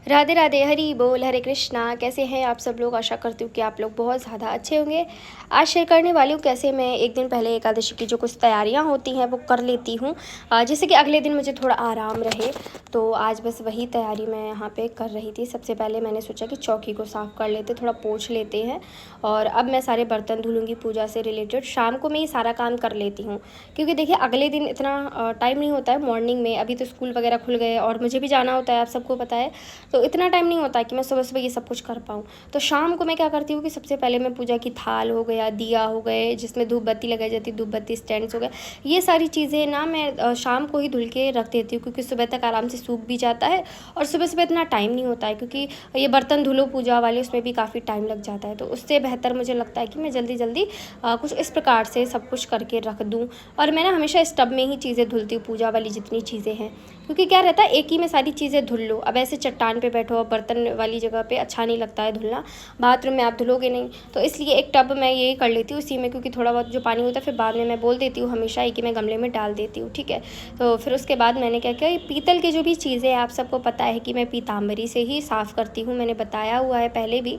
राधे राधे, हरी बोल, हरे कृष्णा। कैसे हैं आप सब लोग? आशा करती हूँ कि आप लोग बहुत ज़्यादा अच्छे होंगे। आज शेयर करने वाली हूँ कैसे मैं एक दिन पहले एकादशी की जो कुछ तैयारियाँ होती हैं वो कर लेती हूँ, जिससे कि अगले दिन मुझे थोड़ा आराम रहे। तो आज बस वही तैयारी मैं यहाँ पे कर रही थी। सबसे पहले मैंने सोचा कि चौकी को साफ़ कर लेते, थोड़ा पोंछ लेते हैं। और अब मैं सारे बर्तन धुलूँगी पूजा से रिलेटेड। शाम को मैं ये सारा काम कर लेती हूँ, क्योंकि देखिए अगले दिन इतना टाइम नहीं होता है मॉर्निंग में। अभी तो स्कूल वगैरह खुल गए और मुझे भी जाना होता है, आप सबको पता है। तो इतना टाइम नहीं होता कि मैं सुबह सुबह ये सब कुछ कर पाऊँ। तो शाम को मैं क्या करती हूँ कि सबसे पहले मैं पूजा की थाल हो गया, दिया हो गए जिसमें धूप बत्ती लगाई जाती है, धूप बत्ती स्टैंड्स हो गए, ये सारी चीज़ें ना मैं शाम को ही धुल के रख देती हूँ, क्योंकि सुबह तक आराम से सूख भी जाता है। और सुबह सुबह इतना टाइम नहीं होता है, क्योंकि ये बर्तन धुलो पूजा वाले, उसमें भी काफ़ी टाइम लग जाता है। तो उससे बेहतर मुझे लगता है कि मैं जल्दी जल्दी कुछ इस प्रकार से सब कुछ करके रख दूँ। और मैं ना हमेशा इस टब में ही चीज़ें धुलती हूँ, पूजा वाली जितनी चीज़ें हैं, क्योंकि क्या रहता है एक ही में सारी चीज़ें धुल लो। अब ऐसे चट्टान पे बैठो बर्तन वाली जगह पे अच्छा नहीं लगता है धुलना, बाथरूम में आप धुलोगे नहीं। तो इसलिए एक टब मैं ये कर लेती हूँ उसी में, क्योंकि थोड़ा बहुत जो पानी होता है फिर बाद में मैं बोल देती हूँ हमेशा एक ही मैं गमले में डाल देती हूँ, ठीक है। तो फिर उसके बाद मैंने क्या किया, ये पीतल की जो भी चीज़ें आप सबको पता है कि मैं पीताम्बरी से ही साफ़ करती हूँ, मैंने बताया हुआ है पहले भी।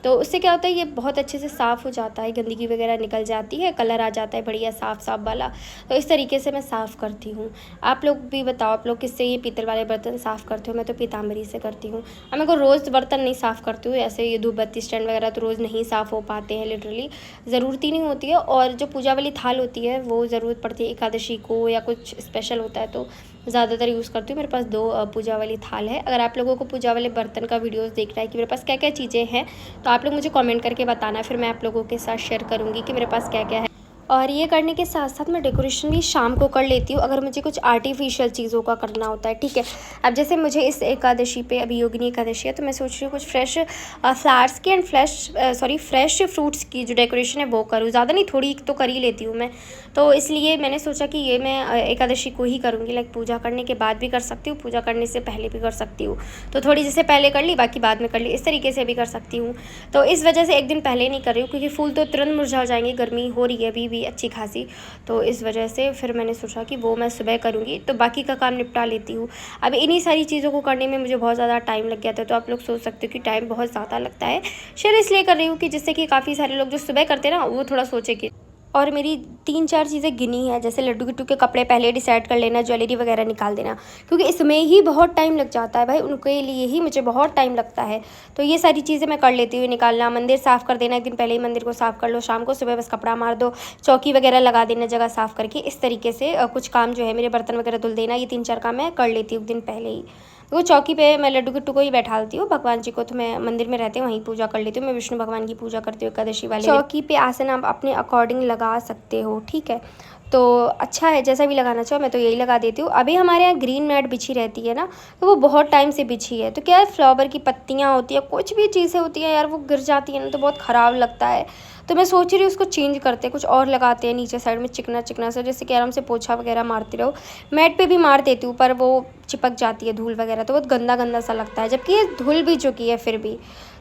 तो उससे क्या होता है, ये बहुत अच्छे से साफ़ हो जाता है, गंदगी वगैरह निकल जाती है, कलर आ जाता है बढ़िया साफ़ साफ़ वाला। तो इस तरीके से मैं साफ़ करती हूँ। आप लोग भी बताओ, आप लोग किससे ये पीतल वाले बर्तन साफ़ करते हो? मैं तो पीताम्बरी से करती हूँ। अब मैं को रोज़ बर्तन नहीं साफ़ करती हूँ, ऐसे ये धूप बत्ती स्टैंड वगैरह तो रोज़ नहीं साफ़ हो पाते हैं, लिटरली ज़रूरत ही नहीं होती है। और जो पूजा वाली थाल होती है वो ज़रूरत पड़ती है एकादशी को, या कुछ स्पेशल होता है तो ज़्यादातर यूज़ करती हूँ। मेरे पास 2 पूजा वाली थाल है। अगर आप लोगों को पूजा वाले बर्तन का वीडियोज़ देखना है कि मेरे पास क्या क्या चीज़ें हैं, तो आप लोग मुझे कमेंट करके बताना, फिर मैं आप लोगों के साथ शेयर करूँगी कि मेरे पास क्या क्या है। और ये करने के साथ साथ मैं डेकोरेशन भी शाम को कर लेती हूँ, अगर मुझे कुछ आर्टिफिशियल चीज़ों का करना होता है, ठीक है। अब जैसे मुझे इस एकादशी पे, अभी योगिनी एकादशी है, तो मैं सोच रही हूँ कुछ फ्रेश फ्लावर्स की एंड फ्रेश फ्रूट्स की जो डेकोरेशन है वो करूँ। ज़्यादा नहीं, थोड़ी तो कर ही लेती हूँ मैं। तो इसलिए मैंने सोचा कि ये मैं एकादशी को ही करूँगी, लाइक पूजा करने के बाद भी कर सकती हूँ, पूजा करने से पहले भी कर सकती हूँ। तो थोड़ी जैसे पहले कर ली बाकी बाद में कर ली, इस तरीके से भी कर सकती हूँ। तो इस वजह से एक दिन पहले नहीं कर रही हूँ, क्योंकि फूल तो तुरंत मुरझा जाएंगे, गर्मी हो रही है अभी भी अच्छी खासी। तो इस वजह से फिर मैंने सोचा कि वो मैं सुबह करूँगी, तो बाकी का काम निपटा लेती हूँ। अब इन्हीं सारी चीज़ों को करने में मुझे बहुत ज़्यादा टाइम लग गया था। तो आप लोग सोच सकते हो कि टाइम बहुत ज़्यादा लगता है। शेयर इसलिए कर रही हूँ कि जिससे कि काफ़ी सारे लोग जो सुबह करते हैं ना, वो थोड़ा सोचे कि। और मेरी 3-4 चीज़ें गिनी है, जैसे लड्डू किट्टू के कपड़े पहले डिसाइड कर लेना, ज्वेलरी वगैरह निकाल देना, क्योंकि इसमें ही बहुत टाइम लग जाता है भाई, उनके लिए ही मुझे बहुत टाइम लगता है। तो ये सारी चीज़ें मैं कर लेती हूँ, निकालना, मंदिर साफ़ कर देना, एक दिन पहले ही मंदिर को साफ़ कर लो, शाम को सुबह बस कपड़ा मार दो, चौकी वगैरह लगा देना जगह साफ़ करके। इस तरीके से कुछ काम जो है मेरे बर्तन वगैरह धुल देना, ये 3-4 काम मैं कर लेती हूँ दिन पहले ही। वो चौकी पे मैं लड्डू किट्टू को ही बैठालती हूँ, भगवान जी को तो मैं मंदिर में रहते हैं वहीं पूजा कर लेती हूँ। मैं विष्णु भगवान की पूजा करती हूँ एकादशी वाले। चौकी पे आसन आप अपने अकॉर्डिंग लगा सकते हो, ठीक है। तो अच्छा है, जैसा भी लगाना चाहो, मैं तो यही लगा देती हूँ। अभी हमारे यहाँ ग्रीन मैट बिछी रहती है ना, तो वो बहुत टाइम से बिछी है। तो क्या है, फ्लावर की पत्तियाँ होती है, कुछ भी चीज़ें होती हैं यार, वो गिर जाती है ना तो बहुत ख़राब लगता है। तो मैं सोच रही हूँ उसको चेंज करते हैं, कुछ और लगाते हैं नीचे साइड में चिकना चिकना सा, जैसे कि आराम से पोछा वगैरह मारती रहो। मैट पे भी मार देती हूँ, पर वो चिपक जाती है धूल वगैरह, तो बहुत गंदा गंदा सा लगता है, जबकि ये धुल भी चुकी है फिर भी।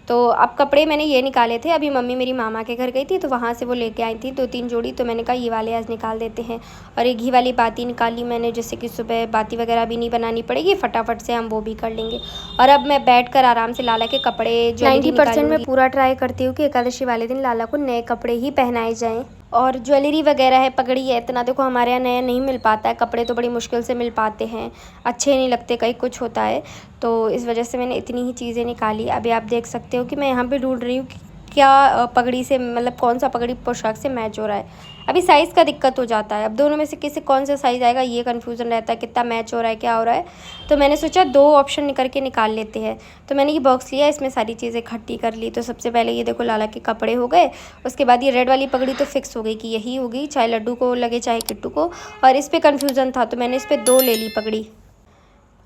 तो अब कपड़े मैंने ये निकाले थे, अभी मम्मी मेरी मामा के घर गई थी तो वहाँ से वो लेके आई थी 2-3 जोड़ी, तो मैंने कहा ये वाले आज निकाल देते हैं। और ये घी वाली बाती निकाली मैंने, जिससे कि सुबह बाती वगैरह भी नहीं बनानी पड़ेगी, फटाफट से हम वो भी कर लेंगे। और अब मैं बैठकर आराम से लाला के कपड़े जो 90% मैं पूरा ट्राई करती हूँ कि एकादशी वाले दिन लाला को नए कपड़े ही पहनाए जाएँ। और ज्वेलरी वगैरह है, पगड़ी है, इतना देखो हमारे यहाँ नया नहीं मिल पाता है, कपड़े तो बड़ी मुश्किल से मिल पाते हैं, अच्छे नहीं लगते, कहीं कुछ होता है। तो इस वजह से मैंने इतनी ही चीज़ें निकाली। अभी आप देख सकते हो कि मैं यहाँ पे ढूंढ रही हूँ कि क्या पगड़ी से, मतलब कौन सा पगड़ी पोशाक से मैच हो रहा है। अभी साइज़ का दिक्कत हो जाता है, अब दोनों में से किसी कौन सा साइज़ आएगा ये कन्फ्यूज़न रहता है, कितना मैच हो रहा है, क्या हो रहा है। तो मैंने सोचा 2 ऑप्शन करके निकाल लेते हैं। तो मैंने ये बॉक्स लिया, इसमें सारी चीज़ें इकट्ठी कर ली। तो सबसे पहले ये देखो लाला के कपड़े हो गए, उसके बाद ये रेड वाली पगड़ी तो फिक्स हो गई कि यही होगी, चाहे लड्डू को लगे चाहे किट्टू को। और इस पर कन्फ्यूज़न था तो मैंने इस पर 2 ले ली पगड़ी।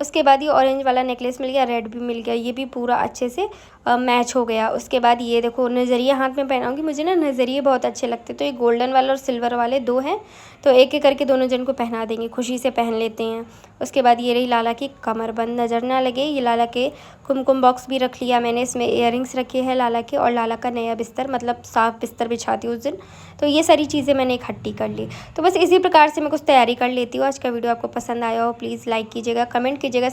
उसके बाद ये ऑरेंज वाला नेकलेस मिल गया, रेड भी मिल गया, ये भी पूरा अच्छे से मैच हो गया। उसके बाद ये देखो नज़रिए हाथ में पहनाऊंगी, मुझे ना नज़रिए बहुत अच्छे लगते, तो ये गोल्डन वाला और सिल्वर वाले 2 हैं, तो एक एक करके दोनों जन को पहना देंगे, खुशी से पहन लेते हैं। उसके बाद ये रही लाला की कमरबंद, नज़र ना लगे, ये लाला के कुमकुम बॉक्स भी रख लिया मैंने, इसमें इयररिंग्स रखे हैं लाला के, और लाला का नया बिस्तर, मतलब साफ़ बिस्तर बिछाती हूँ उस दिन। तो ये सारी चीज़ें मैंने इकट्ठी कर ली। तो बस इसी प्रकार से मैं कुछ तैयारी कर लेती हूँ। आज का वीडियो आपको पसंद आया हो प्लीज़ लाइक कीजिएगा, कमेंट कीजिएगा,